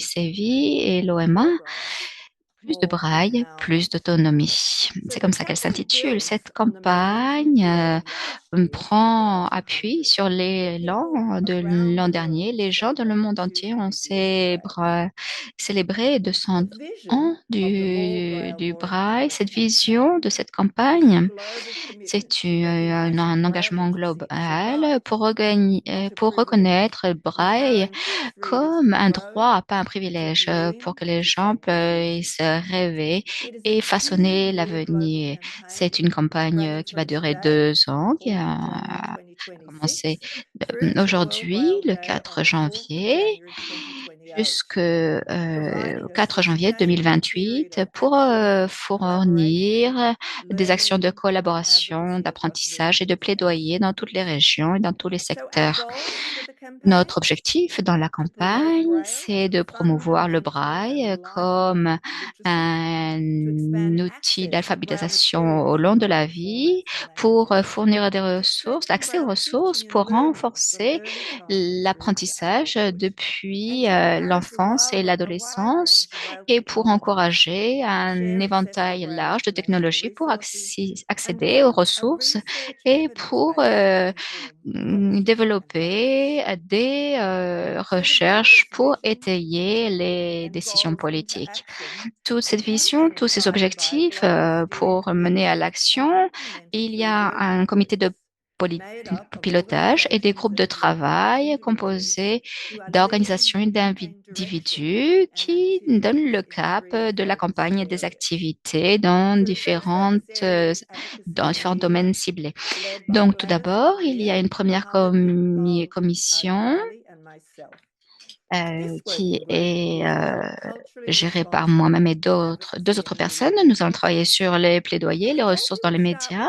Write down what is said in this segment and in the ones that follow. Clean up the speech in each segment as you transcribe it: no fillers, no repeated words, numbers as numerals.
l'ICV et l'OMA Plus de braille, plus d'autonomie. C'est comme ça qu'elle s'intitule. Cette campagne prend appui sur l'élan de l'an dernier. Les gens dans le monde entier ont célébré 200 ans du braille. Cette vision de cette campagne, c'est un engagement global pour reconnaître le braille comme un droit, pas un privilège, pour que les gens puissent rêver et façonner l'avenir. C'est une campagne qui va durer 2 ans, qui a commencé aujourd'hui, le 4 janvier, jusqu'au 4 janvier 2028, pour fournir des actions de collaboration, d'apprentissage et de plaidoyer dans toutes les régions et dans tous les secteurs. Notre objectif dans la campagne, c'est de promouvoir le braille comme un outil d'alphabétisation au long de la vie pour fournir des ressources, l'accès aux ressources pour renforcer l'apprentissage depuis l'enfance et l'adolescence et pour encourager un éventail large de technologies pour accéder aux ressources et pour développer des recherches pour étayer les décisions politiques. Toute cette vision, tous ces objectifs pour mener à l'action, il y a un comité de pilotage et des groupes de travail composés d'organisations et d'individus qui donnent le cap de la campagne et des activités dans différents domaines ciblés. Donc, tout d'abord, il y a une première commission qui est gérée par moi-même et deux autres personnes. Nous allons travailler sur les plaidoyers, les ressources dans les médias,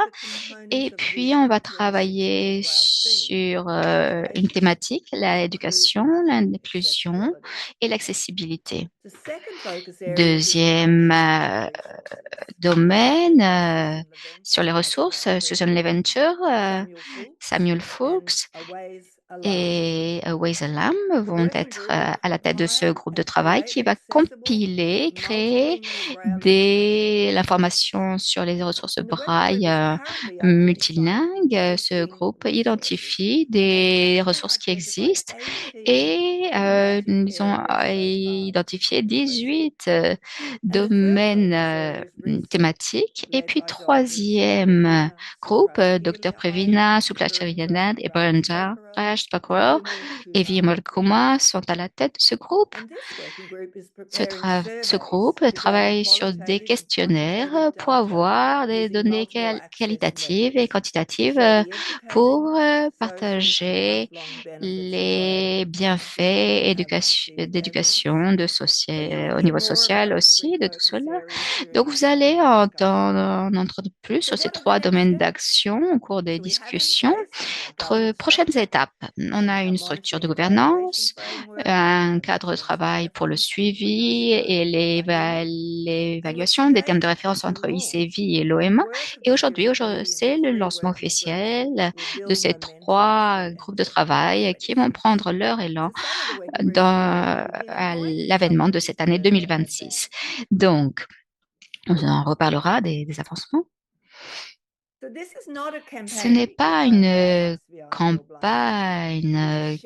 et puis on va travailler sur une thématique, l'éducation, l'inclusion et l'accessibilité. Deuxième domaine sur les ressources, Susan Leventure, Samuel Fuchs et Ways-Alam vont être à la tête de ce groupe de travail qui va compiler, créer l'information sur les ressources braille multilingues. Ce groupe identifie des ressources qui existent et ils ont identifié 18 domaines thématiques. Et puis, troisième groupe, Dr. Previna Suplacharianand et Brenda Packwell et Vimal Kumar sont à la tête de ce groupe. Ce groupe travaille sur des questionnaires pour avoir des données qualitatives et quantitatives pour partager les bienfaits d'éducation au niveau social aussi de tout cela. Donc, vous allez entendre plus sur ces 3 domaines d'action au cours des discussions. Prochaines étapes, on a une structure de gouvernance, un cadre de travail pour le suivi et l'évaluation des thèmes de référence entre ICV et l'OMA. Et aujourd'hui, c'est le lancement officiel de ces 3 groupes de travail qui vont prendre leur élan à l'avènement de cette année 2026. Donc, on en reparlera des avancements. Ce n'est pas une campagne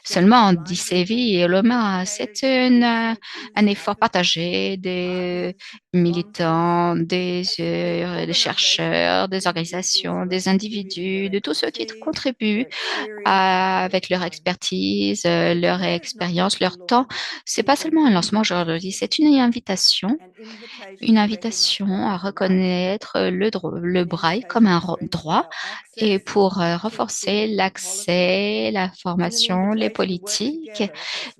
seulement d'ICV et l'OMA, c'est un effort partagé des militants, des chercheurs, des organisations, des individus, de tous ceux qui contribuent avec leur expertise, leur expérience, leur temps. C'est pas seulement un lancement aujourd'hui, c'est une invitation à reconnaître le braille comme un droit et pour renforcer l'accès, la formation, les politiques,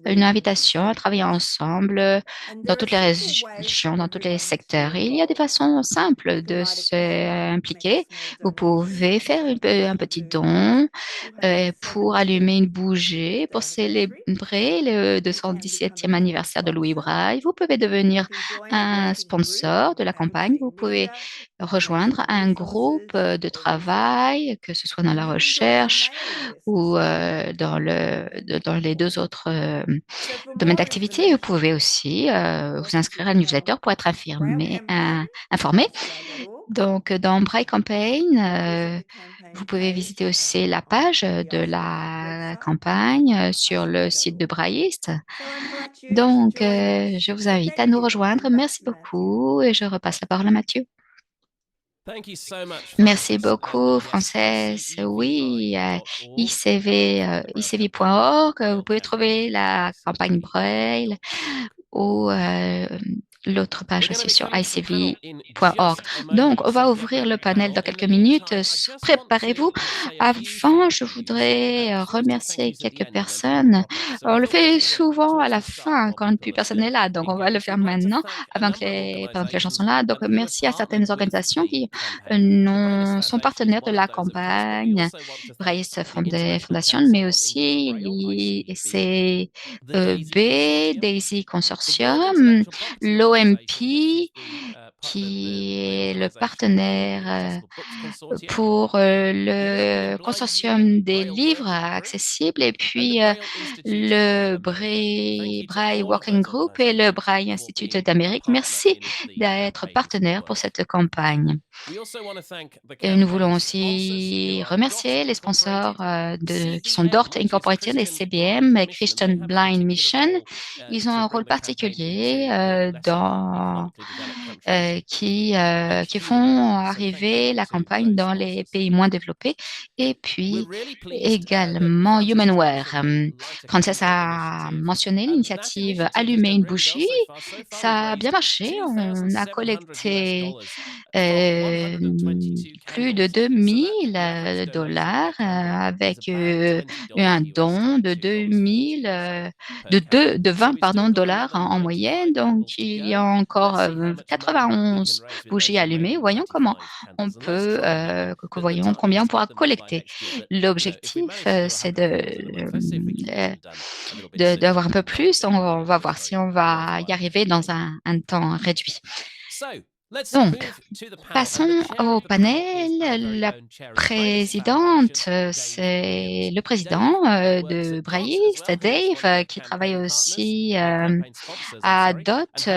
une invitation à travailler ensemble dans toutes les régions, dans tous les secteurs. Et il y a des façons simples de s'impliquer. Vous pouvez faire un petit don pour allumer une bougie pour célébrer le 217e anniversaire de Louis Braille. Vous pouvez devenir un sponsor de la campagne. Vous pouvez rejoindre rejoindre un groupe de travail, que ce soit dans la recherche ou dans les deux autres domaines d'activité. Vous pouvez aussi vous inscrire à la newsletter pour être informé. Donc, dans Braille Campaign, vous pouvez visiter aussi la page de la campagne sur le site de Brailliste. Donc, je vous invite à nous rejoindre. Merci beaucoup et je repasse la parole à Mathieu. Merci beaucoup, Frances. Oui, icv.org, vous pouvez trouver la campagne Braille ou l'autre page aussi sur icv.org. Donc, on va ouvrir le panel dans quelques minutes. Préparez-vous. Avant, je voudrais remercier quelques personnes. On le fait souvent à la fin, quand plus personne n'est là. Donc, on va le faire maintenant, pendant que les gens sont là. Donc, merci à certaines organisations qui sont partenaires de la campagne Brailliste Foundation, mais aussi l'ICB, Daisy Consortium, l'OMP, qui est le partenaire pour le consortium des livres accessibles, et puis le Braille Working Group et le Braille Institute d'Amérique. Merci d'être partenaire pour cette campagne. Et nous voulons aussi remercier les sponsors qui sont Dort Incorporated et CBM, Christian Blind Mission. Ils ont un rôle particulier qui font arriver la campagne dans les pays moins développés. Et puis également Humanware. Frances a mentionné l'initiative Allumer une bougie. Ça a bien marché. On a collecté plus de $2,000 avec un don de $20 en moyenne. Donc, il y a encore 91 bougies allumées. Voyons comment on peut, voyons combien on pourra collecter. L'objectif, c'est d'avoir un peu plus. On va voir si on va y arriver dans un temps réduit. Donc, passons au panel. La présidente, c'est le président de Brailliste, Dave, qui travaille aussi à DOT,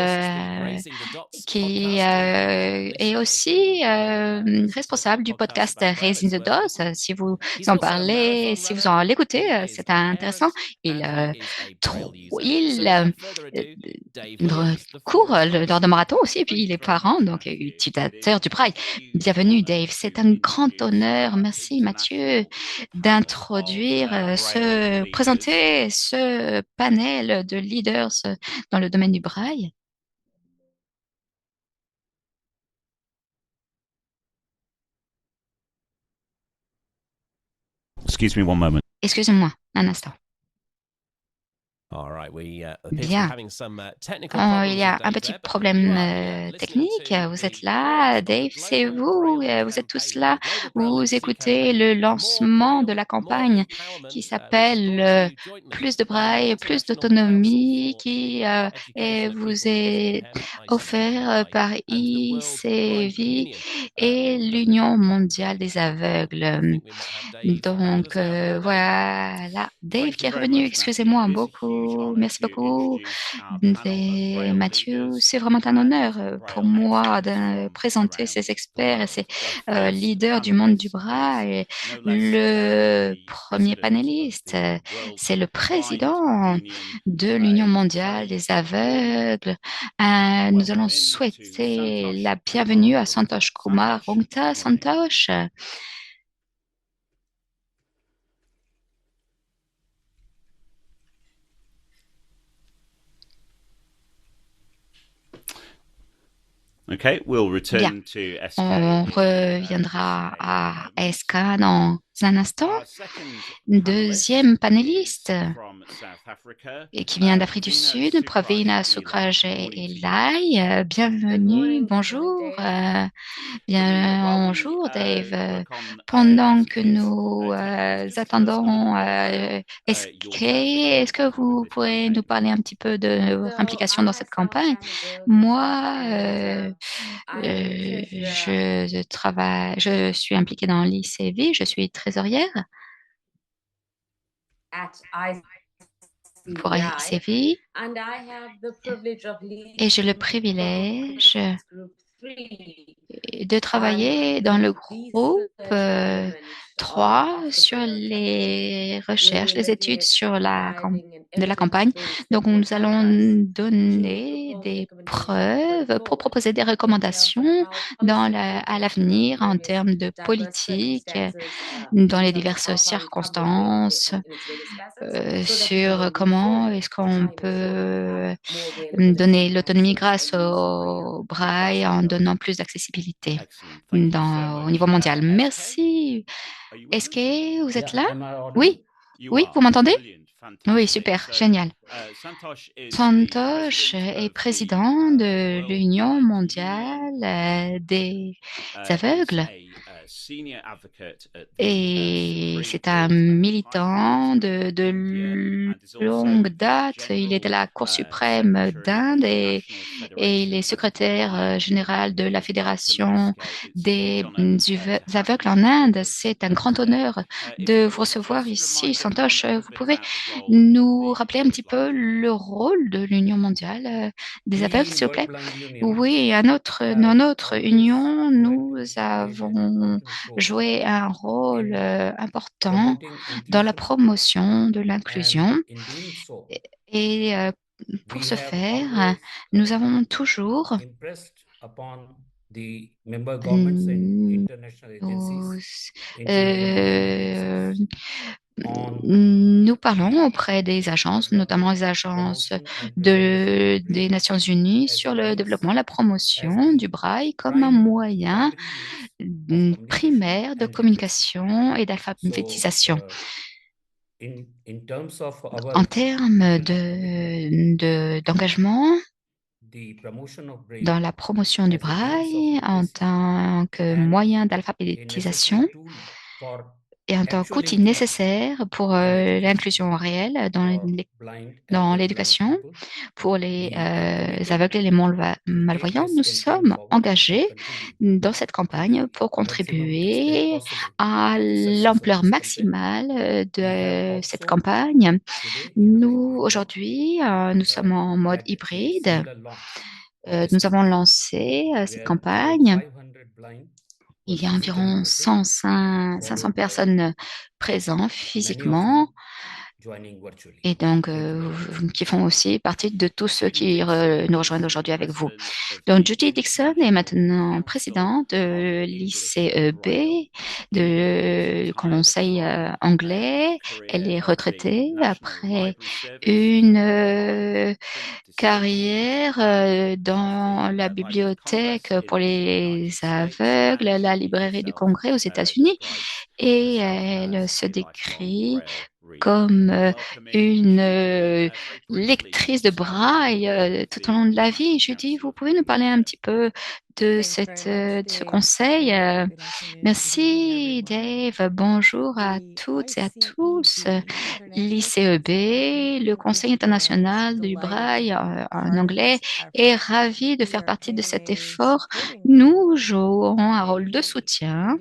qui est aussi responsable du podcast Raising the DOS. Si vous en parlez, si vous en l'écoutez, c'est intéressant. Il court lors de marathon aussi, et puis il est parent, donc utilisateur du Braille. Bienvenue, Dave. C'est un grand honneur. Merci, Mathieu, d'introduire, présenter ce panel de leaders dans le domaine du Braille. Excuse me one moment. Excusez-moi, un instant. Bien. Il y a un petit problème technique. Vous êtes là, Dave, c'est vous. Vous êtes tous là. Vous écoutez le lancement de la campagne qui s'appelle Plus de Braille, plus d'autonomie, qui vous est offert par ICV et l'Union mondiale des aveugles. Donc, voilà. Dave qui est revenu, excusez-moi beaucoup. Merci beaucoup, Mathieu. C'est vraiment un honneur pour moi de présenter ces experts et ces leaders du monde du Braille. Le premier panéliste, c'est le président de l'Union mondiale des aveugles. Nous allons souhaiter la bienvenue à Santosh Kumar Rungta. Santosh. Okay, we'll return to SK. On reviendra à SK dans un instant. Deuxième panéliste et qui vient d'Afrique du Sud, Pravina Sukraje-Elai. Bienvenue, bonjour. Bonjour Dave. Pendant que nous attendons est-ce que vous pourrez nous parler un petit peu de votre implication dans cette campagne? Moi, je suis impliquée dans l'ICV, je suis trésorière pour ICV et j'ai le privilège de travailler dans le groupe 3 sur les recherches, les études sur de la campagne. Donc, nous allons donner des preuves pour proposer des recommandations à l'avenir en termes de politique dans les diverses circonstances sur comment est-ce qu'on peut donner l'autonomie grâce au braille en donnant plus d'accessibilité au niveau mondial. Merci. Est-ce que vous êtes là? Oui, oui, vous m'entendez? Oui, super, génial. Santosh est président de l'Union mondiale des aveugles et c'est un militant de longue date. Il est de la Cour suprême d'Inde et il est secrétaire général de la Fédération des aveugles en Inde. C'est un grand honneur de vous recevoir ici, Santosh. Vous pouvez nous rappeler un petit peu le rôle de l'Union mondiale des aveugles, s'il vous plaît? Oui, dans notre union, nous avons joué un rôle important dans la promotion de l'inclusion. Et pour ce faire, nous avons toujours nous parlons auprès des agences, notamment les agences des Nations Unies, sur le développement, la promotion du braille comme un moyen primaire de communication et d'alphabétisation. En termes d'engagement dans la promotion du braille en tant que moyen d'alphabétisation et en tant qu'outil nécessaire pour l'inclusion réelle dans l'éducation pour les aveugles et les malvoyants, nous sommes engagés dans cette campagne pour contribuer à l'ampleur maximale de cette campagne. Aujourd'hui, nous sommes en mode hybride. Nous avons lancé cette campagne. Il y a environ 500 personnes présentes physiquement et donc qui font aussi partie de tous ceux qui nous rejoignent aujourd'hui avec vous. Donc, Judy Dixon est maintenant présidente de l'ICEB, du Conseil anglais. Elle est retraitée après une carrière dans la bibliothèque pour les aveugles, la librairie du Congrès aux États-Unis, et elle se décrit comme une lectrice de braille tout au long de la vie. Judy, vous pouvez nous parler un petit peu de ce conseil? Merci Dave. Bonjour à toutes et à tous. L'ICEB, le Conseil international du braille en anglais, est ravi de faire partie de cet effort. Nous jouons un rôle de soutien.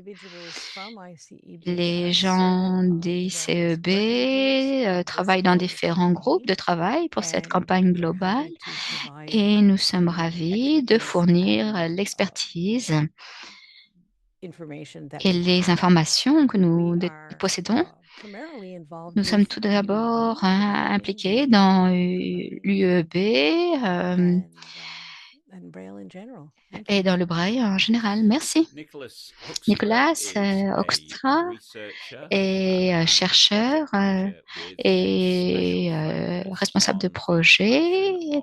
Les gens d'ICEB travaillent dans différents groupes de travail pour cette campagne globale et nous sommes ravis de fournir l'expertise et les informations que nous possédons. Nous sommes tout d'abord impliqués dans l'UEB et dans le braille en général. Merci. Nicolas Hoekstra est chercheur et responsable de projet,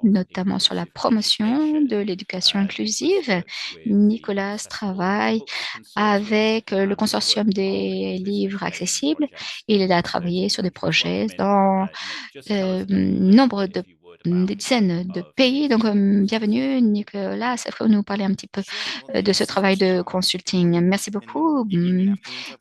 notamment sur la promotion de l'éducation inclusive. Nicolas travaille avec le consortium des livres accessibles. Il a travaillé sur des projets dans nombre des dizaines de pays. Donc, bienvenue, Nicolas. Est-ce que vous nous parler un petit peu de ce travail de consulting? Merci beaucoup.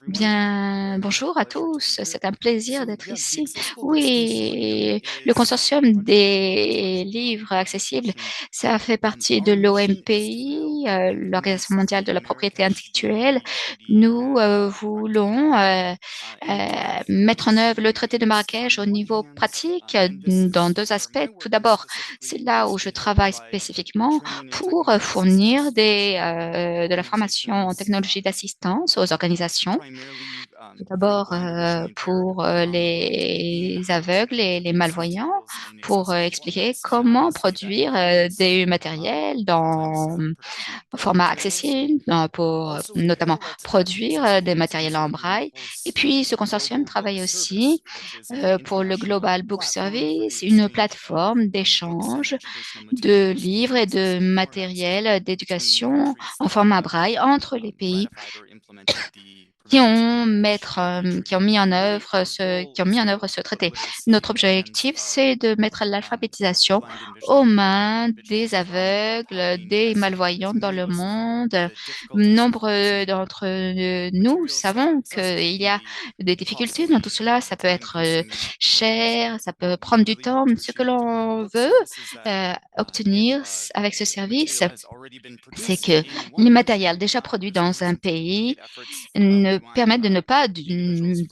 Bien, bonjour à tous. C'est un plaisir d'être ici. Oui, le consortium des livres accessibles, ça fait partie de l'OMPI, l'Organisation mondiale de la propriété intellectuelle. Nous voulons mettre en œuvre le traité de Marrakech au niveau pratique dans deux aspects. Tout d'abord, c'est là où je travaille spécifiquement pour fournir de la formation en technologie d'assistance aux organisations. Tout d'abord, pour les aveugles et les malvoyants, pour expliquer comment produire des matériels dans format accessible, pour notamment produire des matériels en braille. Et puis, ce consortium travaille aussi pour le Global Book Service, une plateforme d'échange de livres et de matériel d'éducation en format braille entre les pays qui ont mis en œuvre ce traité. Notre objectif, c'est de mettre l'alphabétisation aux mains des aveugles, des malvoyants dans le monde. Nombre d'entre nous savons qu'il y a des difficultés dans tout cela. Ça peut être cher, ça peut prendre du temps. Ce que l'on veut obtenir avec ce service, c'est que les matériels déjà produits dans un pays permettent de ne pas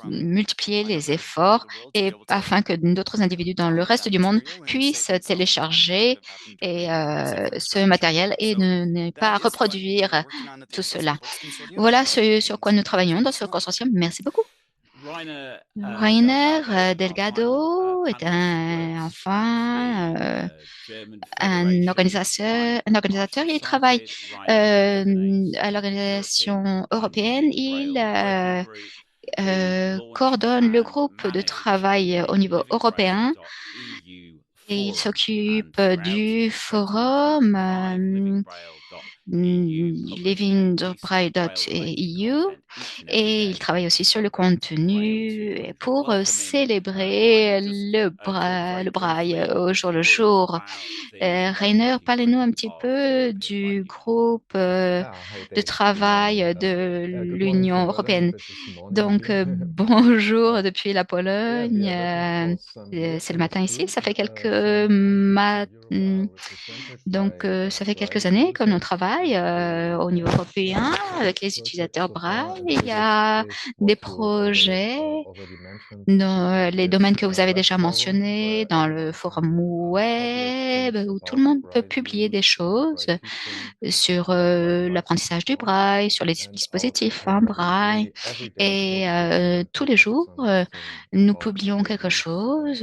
multiplier les efforts et afin que d'autres individus dans le reste du monde puissent télécharger ce matériel et ne pas reproduire tout cela. Voilà ce sur quoi nous travaillons dans ce consortium. Merci beaucoup. Rainer Delgado est un organisateur. Il travaille à l'organisation européenne. Il coordonne le groupe de travail au niveau européen et il s'occupe du forum livingbraille.eu et il travaille aussi sur le contenu pour célébrer le braille au jour le jour. Rainer, parlez-nous un petit peu du groupe de travail de l'Union européenne. Donc, bonjour depuis la Pologne. C'est le matin ici. Ça fait ça fait quelques années que l'on travaille au niveau européen avec les utilisateurs braille. Il y a des projets dans les domaines que vous avez déjà mentionnés, dans le forum web, où tout le monde peut publier des choses sur l'apprentissage du braille, sur les dispositifs en braille. Et tous les jours, nous publions quelque chose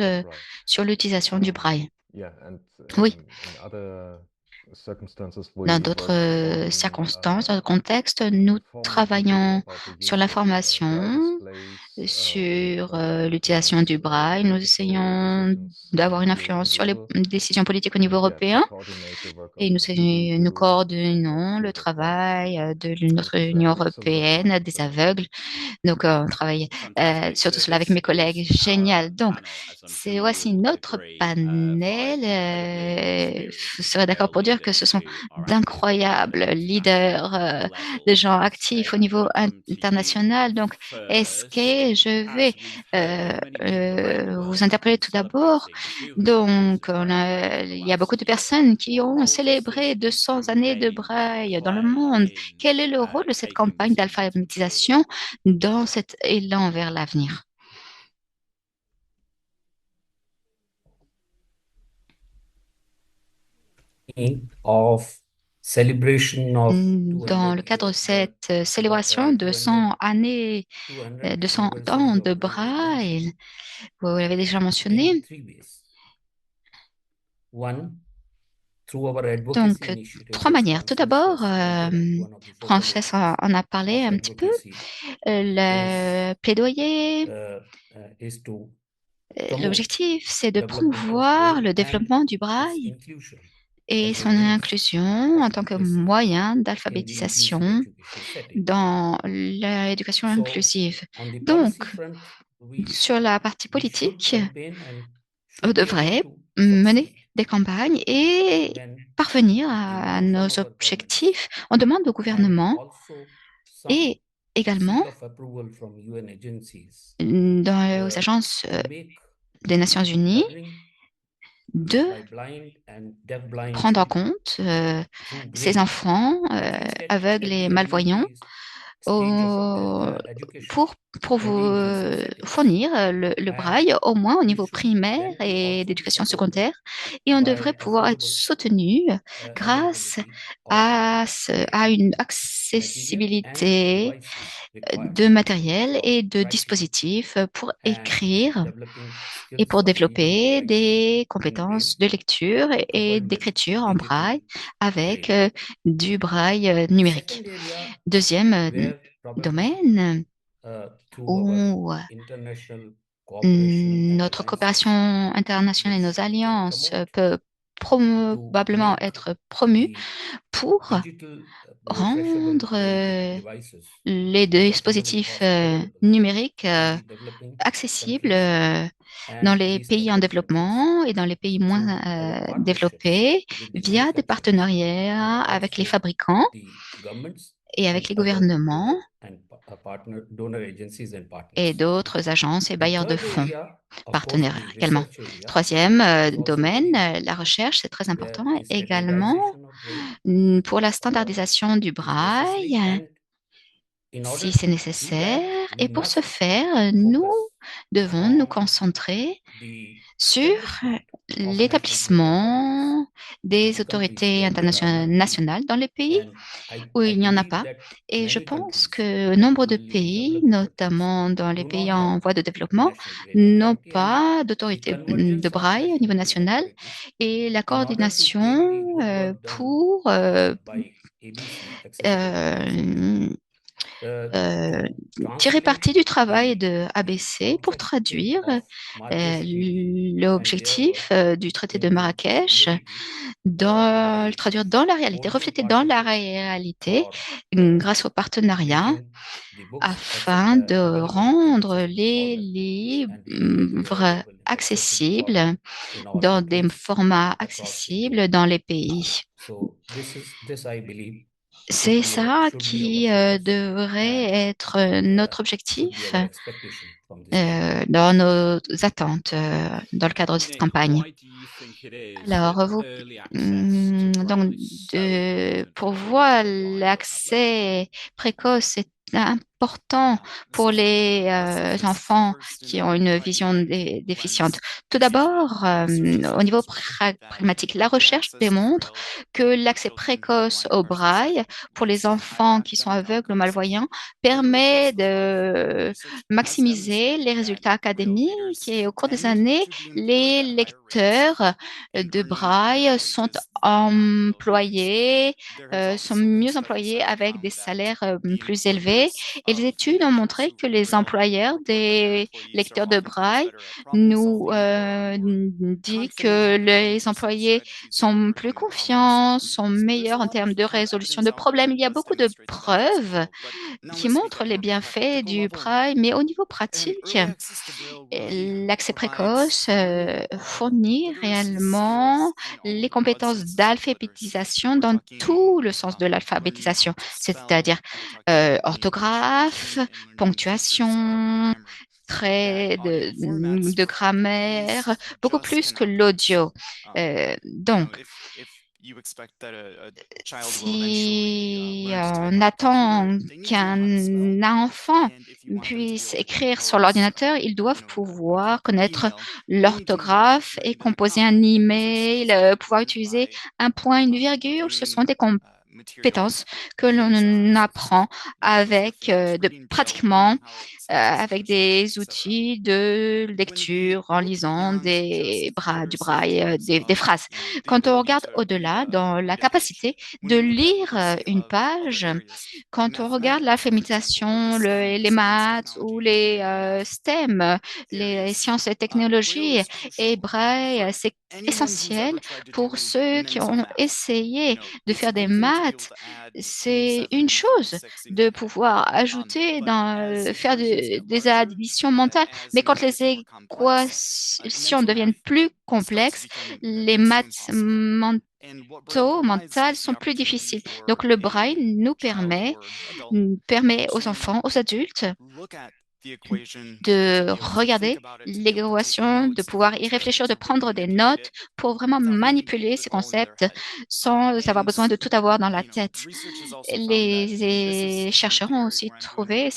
sur l'utilisation du braille. Oui. Dans d'autres circonstances, dans d'autres contextes, nous travaillons sur l'information, sur l'utilisation du braille. Nous essayons d'avoir une influence sur les décisions politiques au niveau européen et nous coordonnons le travail de notre Union européenne des aveugles. Donc, on travaille sur tout cela avec mes collègues. Génial. Donc, voici notre panel. Vous serez d'accord pour dire que ce sont d'incroyables leaders, des gens actifs au niveau international. Donc, est-ce que je vais vous interpeller tout d'abord? Donc, il y a beaucoup de personnes qui ont célébré 200 années de braille dans le monde. Quel est le rôle de cette campagne d'alphabétisation dans cet élan vers l'avenir? Dans le cadre de cette célébration de 100 années, 200 ans de braille, vous l'avez déjà mentionné, Donc, trois manières. Tout d'abord, Frances en a parlé un petit peu. Le plaidoyer, l'objectif, c'est de promouvoir le développement du braille et son inclusion en tant que moyen d'alphabétisation dans l'éducation inclusive. Donc, sur la partie politique, on devrait mener des campagnes et parvenir à nos objectifs. On demande au gouvernement et également aux agences des Nations Unies de prendre en compte ces enfants aveugles et malvoyants pour vous fournir le braille, au moins au niveau primaire et d'éducation secondaire. Et on devrait pouvoir être soutenu grâce à une accessibilité de matériel et de dispositifs pour écrire et pour développer des compétences de lecture et d'écriture en braille avec du braille numérique. Deuxième domaine où notre coopération internationale et nos alliances peuvent probablement être promues pour rendre les dispositifs numériques accessibles dans les pays en développement et dans les pays moins développés via des partenariats avec les fabricants et avec les gouvernements et d'autres agences et bailleurs de fonds partenaires également. Troisième domaine, la recherche, c'est très important également pour la standardisation du braille, si c'est nécessaire. Et pour ce faire, nous devons nous concentrer sur l'établissement des autorités internationales nationales dans les pays où il n'y en a pas. Et je pense que nombre de pays, notamment dans les pays en voie de développement, n'ont pas d'autorité de braille au niveau national. Et la coordination pour tirer parti du travail de ABC pour traduire l'objectif du traité de Marrakech, le traduire dans la réalité, refléter dans la réalité grâce au partenariat afin de rendre les livres accessibles dans des formats accessibles dans les pays. C'est ça qui devrait être notre objectif dans nos attentes dans le cadre de cette campagne. Alors, donc, pour voir l'accès précoce est important pour les enfants qui ont une vision déficiente. Tout d'abord, au niveau pragmatique, la recherche démontre que l'accès précoce au braille pour les enfants qui sont aveugles ou malvoyants permet de maximiser les résultats académiques et au cours des années, les lecteurs de braille sont employés, sont mieux employés avec des salaires plus élevés. Et les études ont montré que les employeurs des lecteurs de braille nous disent que les employés sont plus confiants, sont meilleurs en termes de résolution de problèmes. Il y a beaucoup de preuves qui montrent les bienfaits du braille, mais au niveau pratique, l'accès précoce fournit réellement les compétences d'alphabétisation dans tout le sens de l'alphabétisation, c'est-à-dire orthographe, ponctuation, traits de grammaire, beaucoup plus que l'audio. Donc, si on attend qu'un enfant puisse écrire sur l'ordinateur, ils doivent pouvoir connaître l'orthographe et composer un email, pouvoir utiliser un point, une virgule. Ce sont des compétences que l'on apprend avec pratiquement avec des outils de lecture en lisant du braille, des phrases. Quand on regarde au-delà, dans la capacité de lire une page, quand on regarde l'alphabétisation, les maths ou les STEM, les sciences et technologies, et braille, c'est essentiel pour ceux qui ont essayé de faire des maths. C'est une chose de pouvoir ajouter, faire des additions mentales, mais quand les équations deviennent plus complexes, les maths mentales sont plus difficiles. Donc le braille permet aux enfants, aux adultes de regarder l'équation, de pouvoir y réfléchir, de prendre des notes pour vraiment manipuler ces concepts sans avoir besoin de tout avoir dans la tête. Les chercheurs ont aussi trouvé,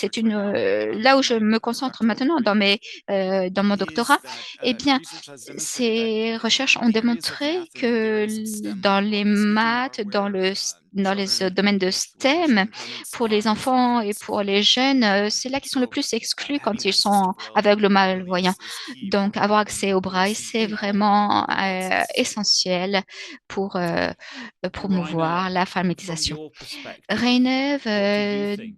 là où je me concentre maintenant dans mon doctorat, eh bien, ces recherches ont démontré que dans les maths, dans les domaines de STEM, pour les enfants et pour les jeunes, c'est là qu'ils sont le plus exclus quand ils sont aveugles ou malvoyants. Donc, avoir accès au braille, c'est vraiment essentiel pour promouvoir l'alphabétisation. Reinev,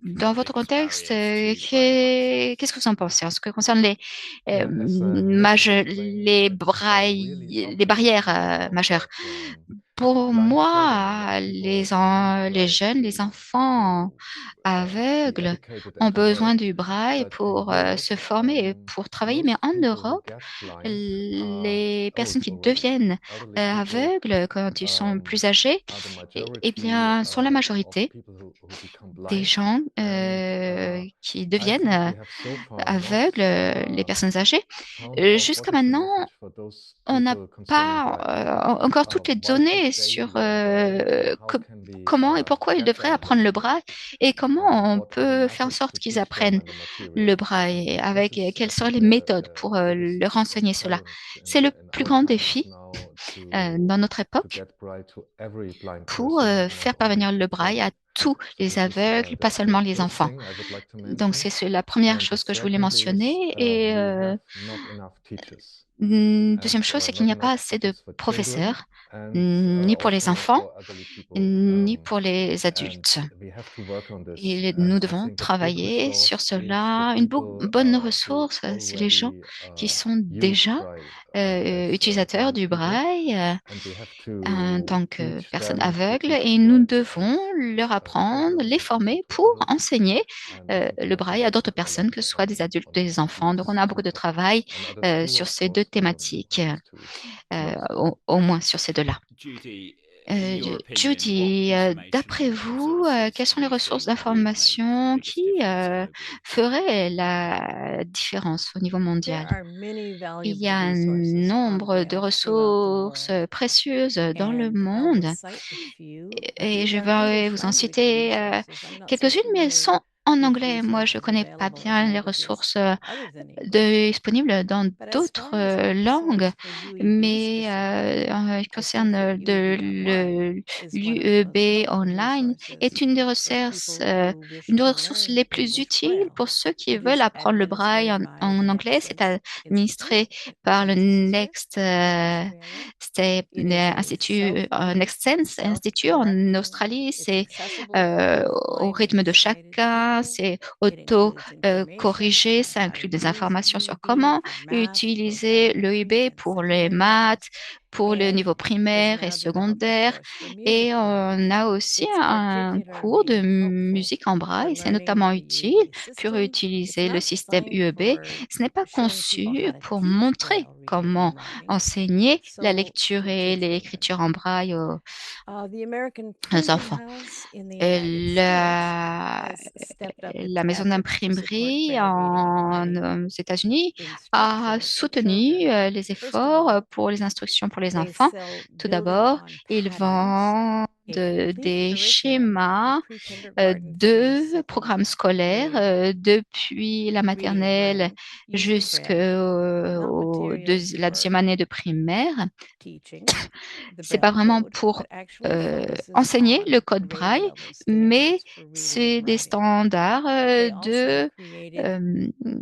dans votre contexte, qu'est-ce que vous en pensez en ce qui concerne les barrières majeures? Pour moi, les jeunes, les enfants aveugles ont besoin du braille pour se former et pour travailler. Mais en Europe, les personnes qui deviennent aveugles quand ils sont plus âgés, eh bien, sont la majorité des gens qui deviennent aveugles, les personnes âgées. Jusqu'à maintenant, on n'a pas encore toutes les données sur comment et pourquoi ils devraient apprendre le braille et comment on peut faire en sorte qu'ils apprennent le braille, avec quelles seraient les méthodes pour leur enseigner cela. C'est le plus grand défi dans notre époque pour faire parvenir le braille à tous les aveugles, pas seulement les enfants. Donc, c'est la première chose que je voulais mentionner. Et deuxième chose, c'est qu'il n'y a pas assez de professeurs, ni pour les enfants, ni pour les adultes. Et nous devons travailler sur cela. Une bonne ressource, c'est les gens qui sont déjà utilisateurs du braille en tant que personnes aveugles et nous devons leur apprendre, les former pour enseigner le braille à d'autres personnes, que ce soit des adultes ou des enfants. Donc, on a beaucoup de travail sur ces deux thématiques, au moins sur ces deux-là. Judy, d'après vous, quelles sont les ressources d'information qui feraient la différence au niveau mondial? Il y a un nombre de ressources précieuses dans le monde et je vais vous en citer quelques-unes, mais elles sont en anglais. Moi, je ne connais pas bien les ressources disponibles dans d'autres langues, mais en ce qui concerne l'UEB Online est une des ressources les plus utiles pour ceux qui veulent apprendre le braille en anglais. C'est administré par le Next Sense Institute en Australie. C'est au rythme de chacun, c'est auto-corrigé, ça inclut des informations sur comment utiliser l'EIB pour les maths, pour le niveau primaire et secondaire. Et on a aussi un cours de musique en braille. C'est notamment utile pour utiliser le système UEB. Ce n'est pas conçu pour montrer comment enseigner la lecture et l'écriture en braille aux enfants. La maison d'imprimerie aux États-Unis a soutenu les efforts pour les instructions pour les enfants. Tout d'abord, ils vendent des schémas de programmes scolaires depuis la maternelle jusqu'à la deuxième année de primaire. C'est pas vraiment pour enseigner le code Braille, mais c'est des standards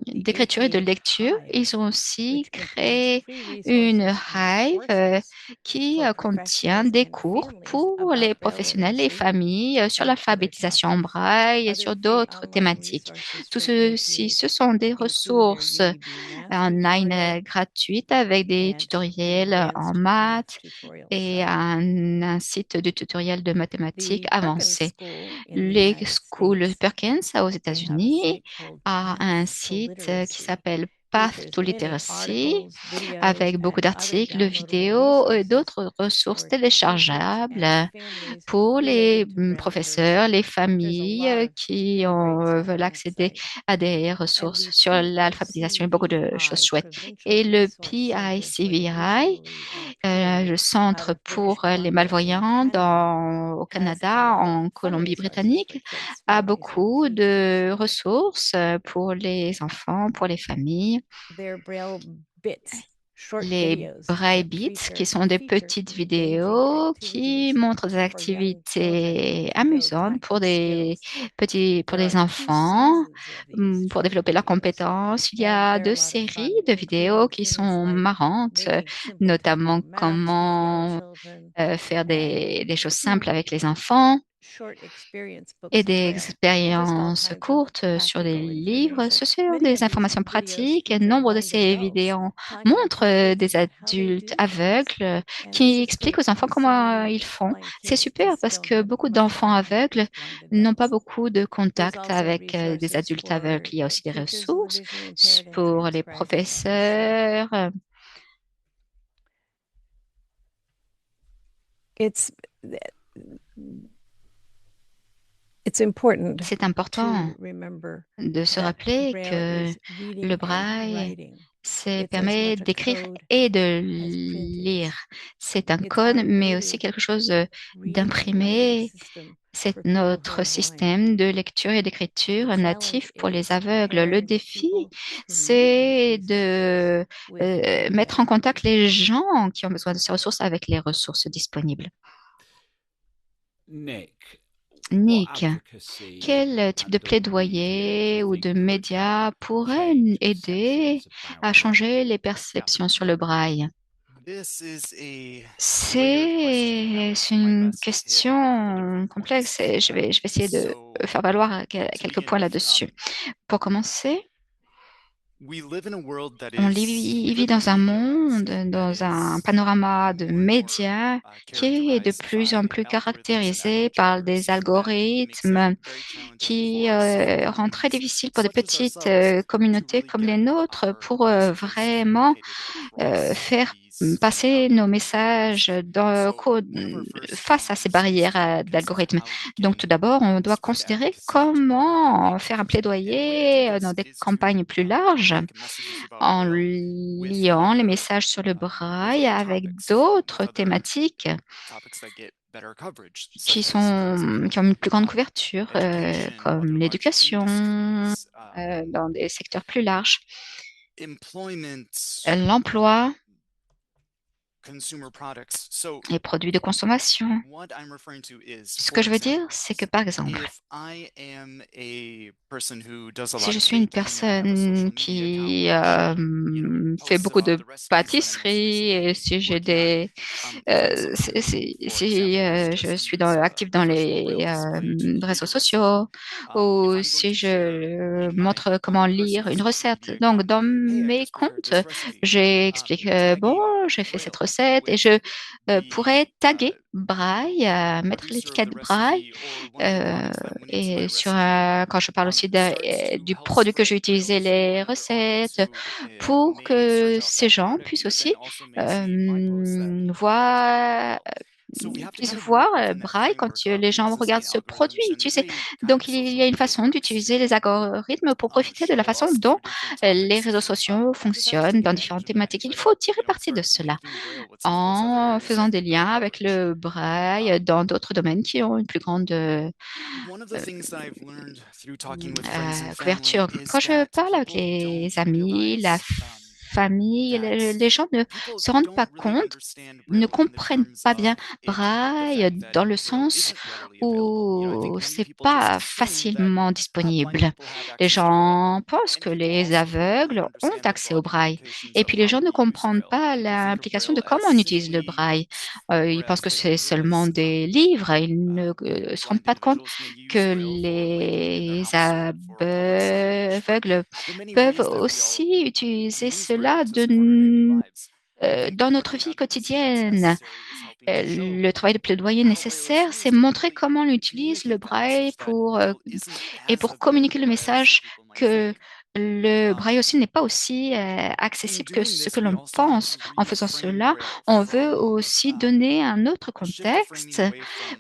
d'écriture et de lecture. Ils ont aussi créé une Hive qui contient des cours pour les professionnels et familles sur l'alphabétisation en braille et sur d'autres thématiques. Tout ceci, ce sont des ressources en ligne gratuites avec des tutoriels en maths et un site de tutoriel de mathématiques avancées. Les schools Perkins aux États-Unis a un site qui s'appelle Path to Literacy avec beaucoup d'articles, de vidéos et d'autres ressources téléchargeables pour les professeurs, les familles qui veulent accéder à des ressources sur l'alphabétisation et beaucoup de choses chouettes. Et le PICVI, le Centre pour les malvoyants au Canada, en Colombie-Britannique, a beaucoup de ressources pour les enfants, pour les familles. Les Braille Beats, qui sont des petites vidéos qui montrent des activités amusantes pour des enfants, pour développer leurs compétences. Il y a 2 séries de vidéos qui sont marrantes, notamment comment faire des choses simples avec les enfants et des expériences courtes sur des livres. Ce sont des informations pratiques et nombre de ces vidéos montrent des adultes aveugles qui expliquent aux enfants comment ils font. C'est super parce que beaucoup d'enfants aveugles n'ont pas beaucoup de contact avec des adultes aveugles. Il y a aussi des ressources pour les professeurs. C'est important de se rappeler que le braille, ça permet d'écrire et de lire. C'est un code, mais aussi quelque chose d'imprimé. C'est notre système de lecture et d'écriture natif pour les aveugles. Le défi, c'est de mettre en contact les gens qui ont besoin de ces ressources avec les ressources disponibles. Nick, quel type de plaidoyer ou de médias pourrait aider à changer les perceptions sur le braille? C'est une question complexe et je vais essayer de faire valoir quelques points là-dessus. Pour commencer, on vit dans un monde, dans un panorama de médias qui est de plus en plus caractérisé par des algorithmes qui rend très difficile pour des petites communautés comme les nôtres pour vraiment faire passer nos messages face à ces barrières d'algorithmes. Donc, tout d'abord, on doit considérer comment faire un plaidoyer dans des campagnes plus larges en liant les messages sur le braille avec d'autres thématiques qui ont une plus grande couverture, comme l'éducation, dans des secteurs plus larges, l'emploi, les produits de consommation. Ce que je veux dire, c'est que, par exemple, si je suis une personne qui fait beaucoup de pâtisserie, et si j'ai si je suis active dans les réseaux sociaux, ou si je montre comment lire une recette. Donc, dans mes comptes, j'explique, bon, j'ai fait cette recette et je pourrais taguer Braille, mettre l'étiquette Braille et quand je parle aussi du produit que j'ai utilisé, les recettes, pour que ces gens puissent aussi voir puissent voir Braille quand les gens regardent ce produit, tu sais. Donc, il y a une façon d'utiliser les algorithmes pour profiter de la façon dont les réseaux sociaux fonctionnent dans différentes thématiques. Il faut tirer parti de cela en faisant des liens avec le Braille dans d'autres domaines qui ont une plus grande couverture. Quand je parle avec les amis, la famille, les gens ne se rendent pas compte, ne comprennent pas bien Braille dans le sens où c'est pas facilement disponible. Les gens pensent que les aveugles ont accès au Braille et puis les gens ne comprennent pas l'implication de comment on utilise le Braille. Ils pensent que c'est seulement des livres, ils ne se rendent pas compte que les aveugles peuvent aussi utiliser cela dans notre vie quotidienne. Le travail de plaidoyer nécessaire, c'est montrer comment on utilise le braille et pour communiquer le message que le braille aussi n'est pas aussi accessible que ce que l'on pense. En faisant cela, on veut aussi donner un autre contexte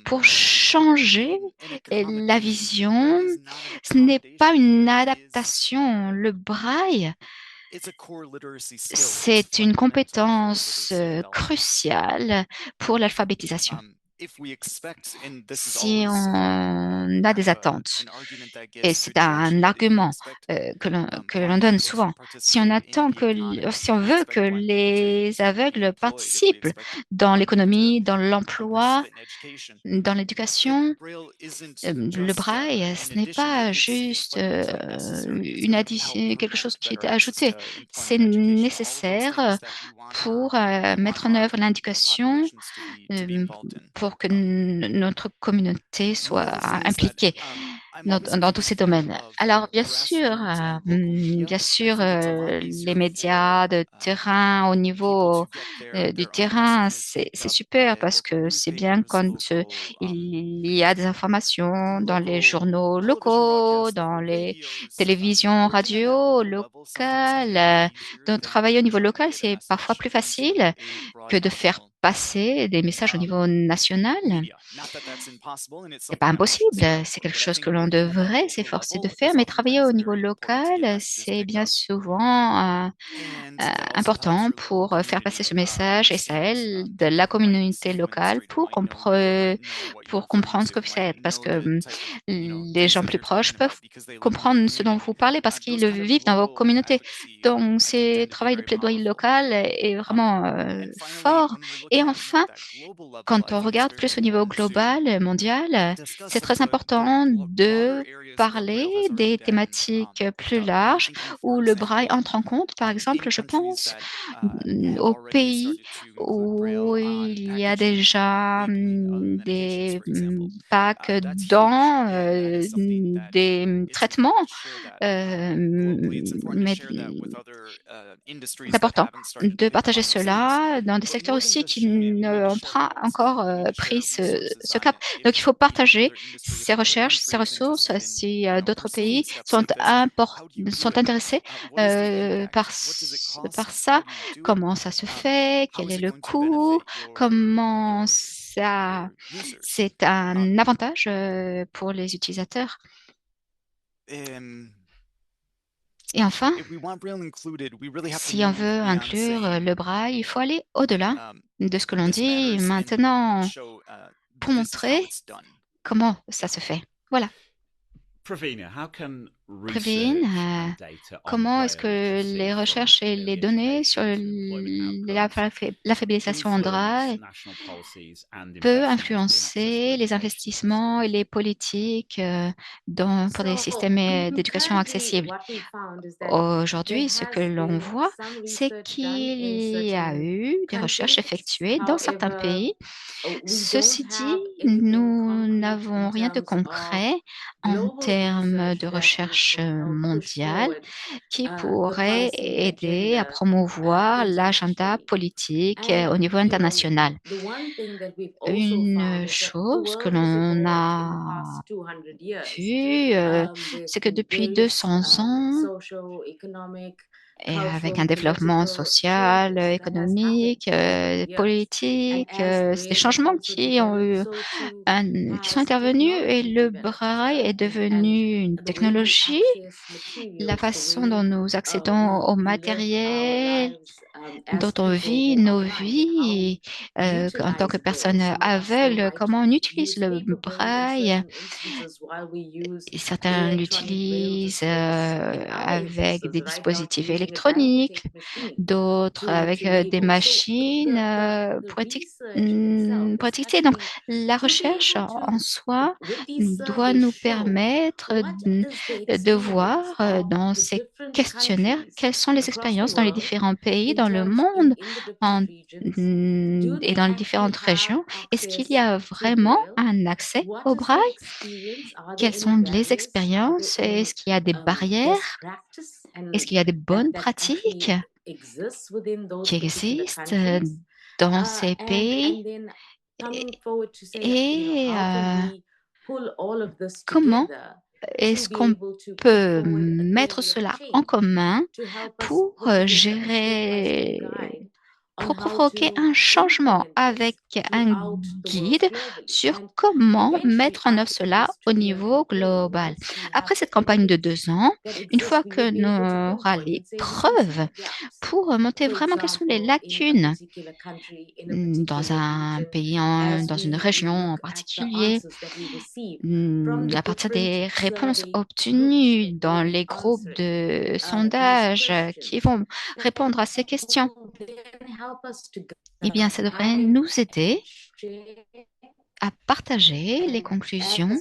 pour changer la vision. Ce n'est pas une adaptation. Le braille, c'est une compétence cruciale pour l'alphabétisation. Si on a des attentes, et c'est un argument que l'on donne souvent, si on veut que les aveugles participent dans l'économie, dans l'emploi, dans l'éducation, le braille, ce n'est pas juste quelque chose qui est ajouté. C'est nécessaire pour mettre en œuvre l'indication pour que notre communauté soit impliquée dans tous ces domaines. Alors, bien sûr, les médias de terrain au niveau du terrain, c'est super parce que c'est bien quand il y a des informations dans les journaux locaux, dans les télévisions, radios locales. Donc, travailler au niveau local, c'est parfois plus facile que de faire passer des messages au niveau national. C'est pas impossible, c'est quelque chose que l'on devrait s'efforcer de faire, mais travailler au niveau local, c'est bien souvent important pour faire passer ce message et ça aide la communauté locale pour comprendre ce que c'est, parce que les gens plus proches peuvent comprendre ce dont vous parlez parce qu'ils le vivent dans vos communautés. Donc, ce travail de plaidoyer local est vraiment fort. Et enfin, quand on regarde plus au niveau global, mondial, c'est très important de parler des thématiques plus larges où le braille entre en compte. Par exemple, je pense aux pays où il y a déjà des packs dans des traitements, mais c'est important de partager cela dans des secteurs aussi qui n'ont pas encore pris ce cap. Donc, il faut partager ces recherches, ces ressources. Si d'autres pays sont intéressés par ça, comment ça se fait, quel est le coût, comment ça, c'est un avantage pour les utilisateurs. Et enfin, si on veut inclure le braille, il faut aller au-delà de ce que l'on dit maintenant pour montrer comment ça se fait. Voilà. Praveen, comment est-ce que les recherches et les données sur l'alphabétisation en braille peut influencer les investissements et les politiques pour des systèmes d'éducation accessibles? Aujourd'hui, ce que l'on voit, c'est qu'il y a eu des recherches effectuées dans certains pays. Ceci dit, nous n'avons rien de concret en termes de recherche mondiale qui pourrait aider à promouvoir l'agenda politique au niveau international. Une chose que l'on a vue, c'est que depuis 200 ans, et avec un développement social, économique, politique. C'est des changements qui qui sont intervenus et le braille est devenu une technologie. La façon dont nous accédons au matériel, dont on vit nos vies en tant que personne aveugle, comment on utilise le braille. Et certains l'utilisent avec des dispositifs électroniques, d'autres avec des machines pour étiqueter. Donc, la recherche en soi doit nous permettre de voir dans ces questionnaires quelles sont les expériences dans les différents pays, dans le monde et dans les différentes régions. Est-ce qu'il y a vraiment un accès au braille? Quelles sont les expériences? Est-ce qu'il y a des barrières? Est-ce qu'il y a des bonnes pratiques qui existent dans ces pays? Et comment est-ce qu'on peut mettre cela en commun pour gérer, pour provoquer un changement avec un guide sur comment mettre en œuvre cela au niveau global. Après cette campagne de 2 ans, une fois que nous aura les preuves pour montrer vraiment quelles sont les lacunes dans un pays, dans une région en particulier, à partir des réponses obtenues dans les groupes de sondage qui vont répondre à ces questions, eh bien, ça devrait nous aider à partager les conclusions.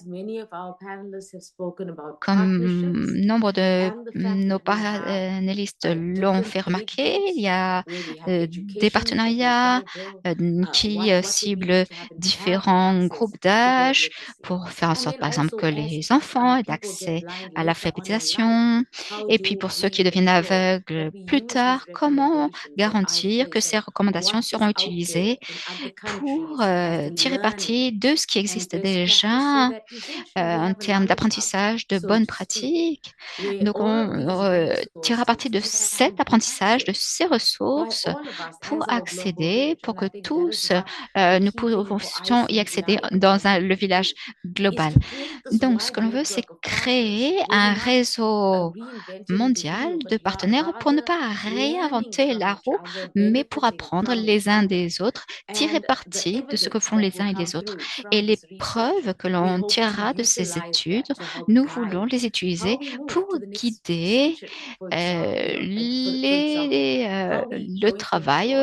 Comme nombre de nos panélistes l'ont fait remarquer, il y a des partenariats qui ciblent différents groupes d'âge pour faire en sorte, par exemple, que les enfants aient accès à l'alphabétisation. Et puis, pour ceux qui deviennent aveugles plus tard, comment garantir que ces recommandations seront utilisées pour tirer parti de ce qui existe déjà en termes d'apprentissage, de bonnes pratiques. Donc, on tirera parti de cet apprentissage, de ces ressources pour accéder, pour que tous nous puissions y accéder dans le village global. Donc, ce que l'on veut, c'est créer un réseau mondial de partenaires pour ne pas réinventer la roue, mais pour apprendre les uns des autres, tirer parti de ce que font les uns et les autres. Et les preuves que l'on tirera de ces études, nous voulons les utiliser pour guider le travail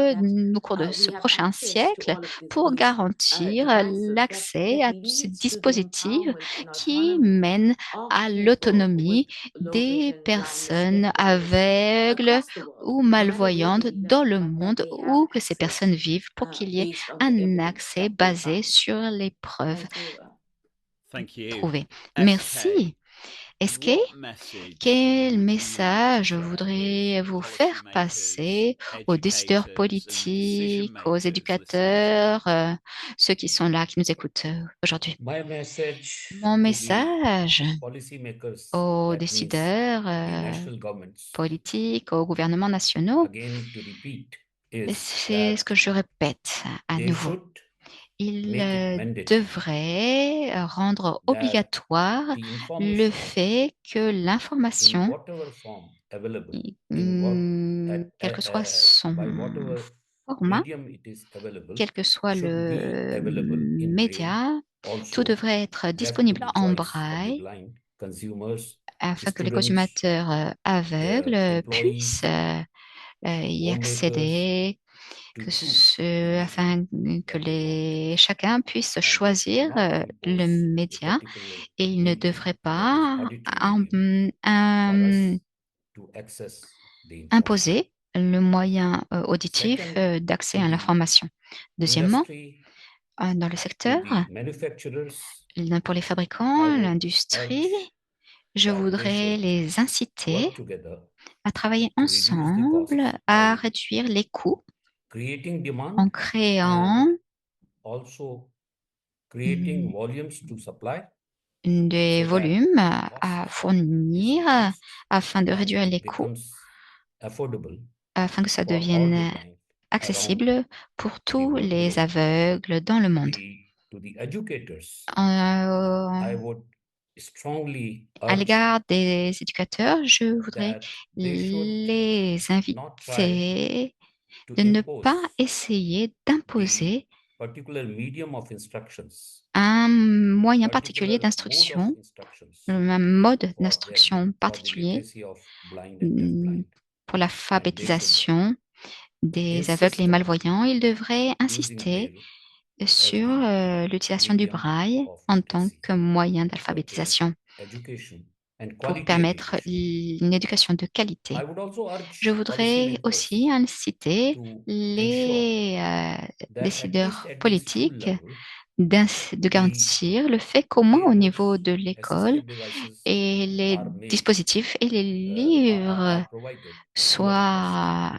au cours de ce prochain siècle pour garantir l'accès à ces dispositifs qui mènent à l'autonomie des personnes aveugles ou malvoyantes dans le monde où que ces personnes vivent pour qu'il y ait un accès basé sur les preuves prouvées. Merci. SK, quel message voudriez-vous faire passer aux décideurs politiques, aux éducateurs, ceux qui sont là, qui nous écoutent aujourd'hui? Mon message aux décideurs politiques, aux gouvernements nationaux, c'est ce que je répète à nouveau. Il devrait rendre obligatoire le fait que l'information, quel que soit son format, quel que soit le média, tout devrait être disponible en braille afin que les consommateurs aveugles puissent y accéder, afin que chacun puisse choisir le média et il ne devrait pas imposer le moyen auditif d'accès à l'information. Deuxièmement, dans le secteur, pour les fabricants, l'industrie, je voudrais les inciter à travailler ensemble à réduire les coûts en créant des volumes à fournir afin de réduire les coûts afin que ça devienne accessible pour tous les aveugles dans le monde. À l'égard des éducateurs, je voudrais les inviter de ne pas essayer d'imposer un moyen particulier d'instruction, un mode d'instruction particulier pour l'alphabétisation des aveugles et malvoyants. Ils devraient insister sur l'utilisation du braille en tant que moyen d'alphabétisation pour permettre une éducation de qualité. Je voudrais aussi inciter les décideurs politiques de garantir le fait qu'au moins au niveau de l'école, et les dispositifs et les livres soient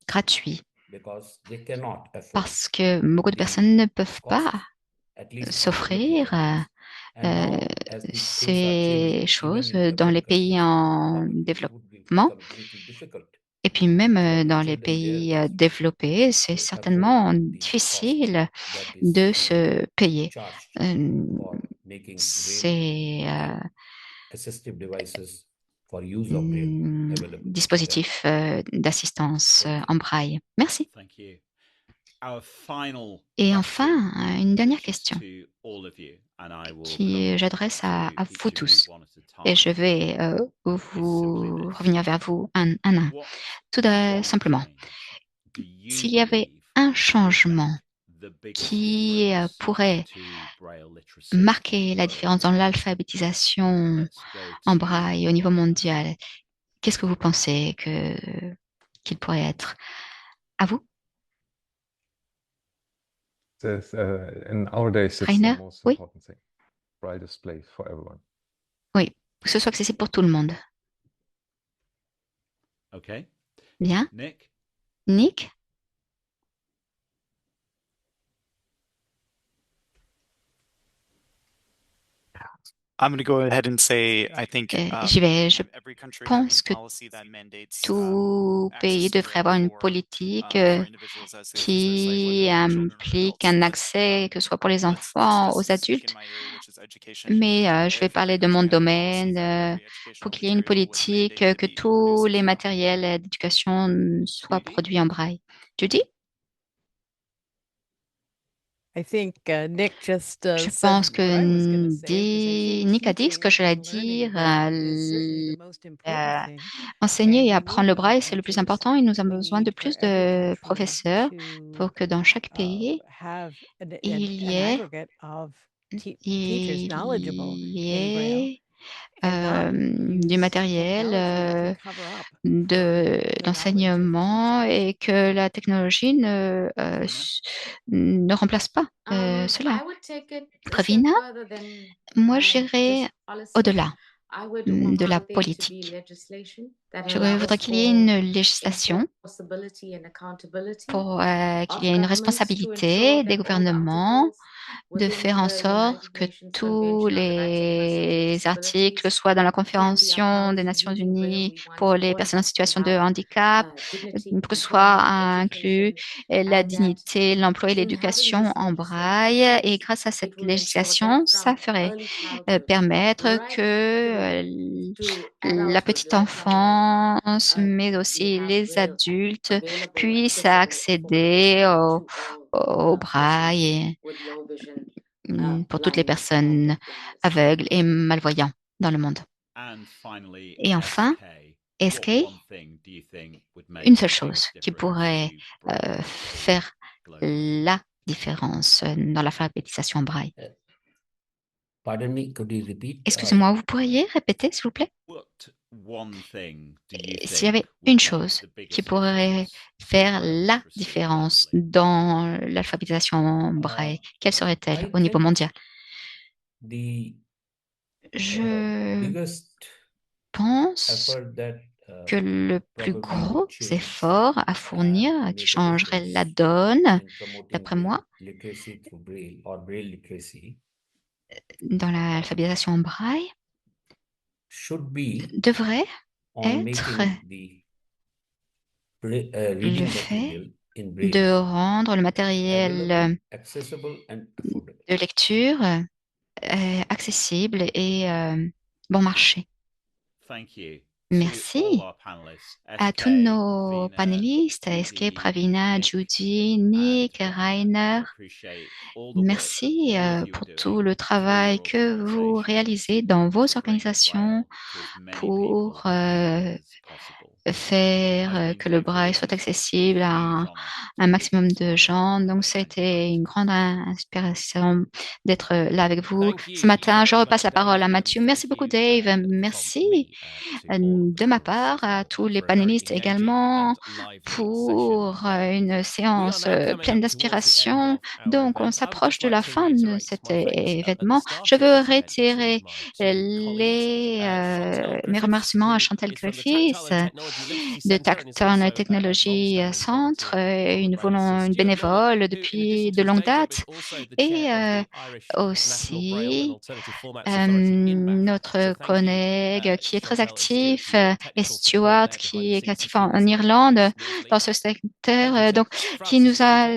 gratuits, parce que beaucoup de personnes ne peuvent pas s'offrir ces choses dans les pays en développement. Et puis même dans les pays développés, c'est certainement difficile de se payer ces dispositifs d'assistance en braille. Merci. Et enfin, une dernière question qui j'adresse à vous tous. Et je vais vous revenir vers vous un à un. Tout simplement, s'il y avait un changement qui pourrait marquer la différence dans l'alphabétisation en braille au niveau mondial, qu'est-ce que vous pensez qu'il pourrait être? À vous? Rainer? Oui? Oui, que ce soit accessible pour tout le monde. Bien. Nick? J'y vais. Je pense que tout pays devrait avoir une politique qui implique un accès, que ce soit pour les enfants, aux adultes. Mais je vais parler de mon domaine, pour qu'il y ait une politique, que tous les matériels d'éducation soient produits en braille. Judy? Je pense que Nick a dit ce que je l'ai dire. Enseigner et apprendre le braille, c'est le plus important. Et nous avons besoin de plus de professeurs pour que dans chaque pays, il y ait du matériel d'enseignement et que la technologie ne remplace pas cela. Pravina, moi j'irais au-delà de la politique. Je voudrais qu'il y ait une législation pour qu'il y ait une responsabilité des gouvernements de faire en sorte que tous les articles soient dans la Convention des Nations Unies pour les personnes en situation de handicap, pour que soit inclus la dignité, l'emploi et l'éducation en braille. Et grâce à cette législation, ça ferait permettre que la petite enfance, mais aussi les adultes, puissent accéder au braille pour toutes les personnes aveugles et malvoyantes dans le monde. Et enfin, SK, une seule chose qui pourrait faire la différence dans l'alphabétisation braille. Excusez-moi, vous pourriez répéter, s'il vous plaît? S'il y avait une chose qui pourrait faire la différence dans l'alphabétisation braille, quelle serait-elle au niveau mondial? Je pense que le plus gros effort à fournir, qui changerait la donne, d'après moi, dans l'alphabétisation en braille, devrait être le fait de rendre le matériel de lecture accessible et bon marché. Merci à tous nos panélistes, SK, Pravina, Judy, Nick, Rainer. Merci pour tout le travail que vous réalisez dans vos organisations pour faire que le braille soit accessible à un maximum de gens. Donc, c'était une grande inspiration d'être là avec vous ce matin. Je repasse la parole à Mathieu. Merci beaucoup, Dave. Merci de ma part à tous les panélistes également pour une séance pleine d'inspiration. Donc, on s'approche de la fin de cet événement. Je veux réitérer mes remerciements à Chantal Griffiths de Tactile Technology Centre, une bénévole depuis de longue date, et aussi notre collègue qui est très actif, et Stuart qui est actif en Irlande dans ce secteur. Donc, à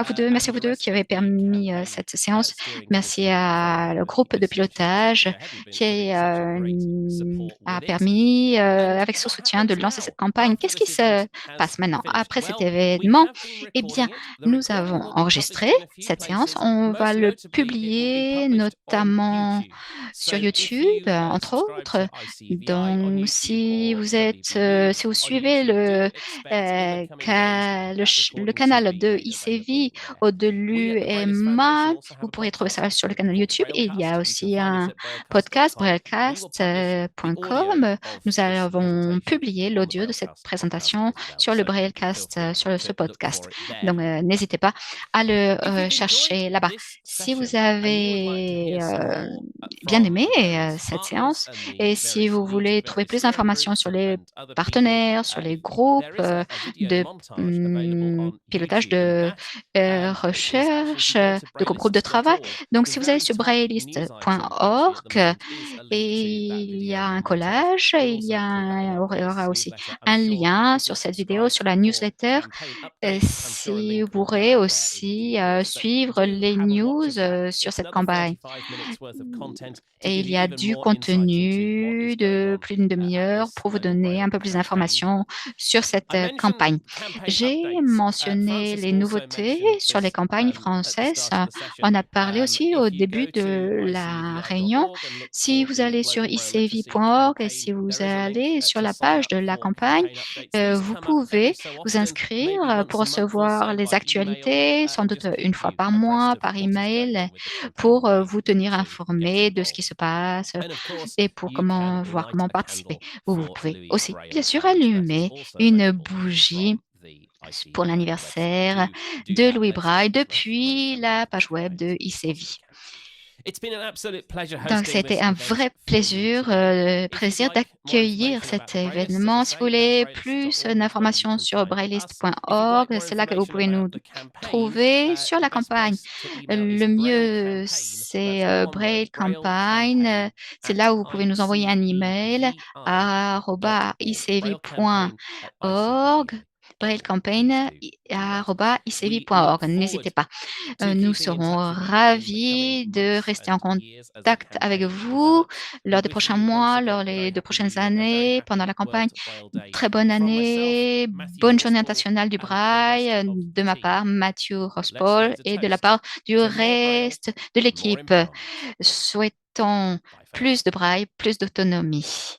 vous deux, merci à vous deux qui avez permis cette séance. Merci à le groupe de pilotage qui a permis, avec son soutien, de lancer cette campagne. Qu'est-ce qui se passe maintenant après cet événement? Eh bien, nous avons enregistré cette séance. On va le publier notamment sur YouTube, entre autres. Donc, si vous suivez le canal de ICV au-delù Emma, vous pourrez trouver ça sur le canal YouTube. Et il y a aussi un podcast, braillecast.com. Nous avons publié l'audio de cette présentation sur le Braillecast, sur ce podcast. Donc, n'hésitez pas à le chercher là-bas. Si vous avez bien aimé cette séance et si vous voulez trouver plus d'informations sur les partenaires, sur les groupes de pilotage de recherche, de groupes de travail, donc si vous allez sur braillelist.org, il y a un collage, il y aura aussi un lien sur cette vidéo, sur la newsletter. Si vous pourrez aussi suivre les news sur cette campagne. Et il y a du contenu de plus d'une demi-heure pour vous donner un peu plus d'informations sur cette campagne. J'ai mentionné les nouveautés sur les campagnes françaises. On a parlé aussi au début de la réunion. Si vous allez sur icv.org et si vous allez sur la page de la campagne, vous pouvez vous inscrire pour recevoir les actualités, sans doute une fois par mois, par email, pour vous tenir informé de ce qui se passe et pour voir comment participer. Vous pouvez aussi, bien sûr, allumer une bougie pour l'anniversaire de Louis Braille depuis la page web de ICV. Donc, c'était un vrai plaisir d'accueillir cet événement. Si vous voulez plus d'informations sur braillelist.org, c'est là que vous pouvez nous trouver sur la campagne. Le mieux, c'est Braille Campagne. C'est là où vous pouvez nous envoyer un email à @icv.org. braillecampagne@icv.org. N'hésitez pas. Nous serons ravis de rester en contact avec vous lors des prochains mois, lors des 2 prochaines années, pendant la campagne. Très bonne année, bonne journée internationale du braille, de ma part, Mathieu Rospol, et de la part du reste de l'équipe. Souhaitons plus de braille, plus d'autonomie.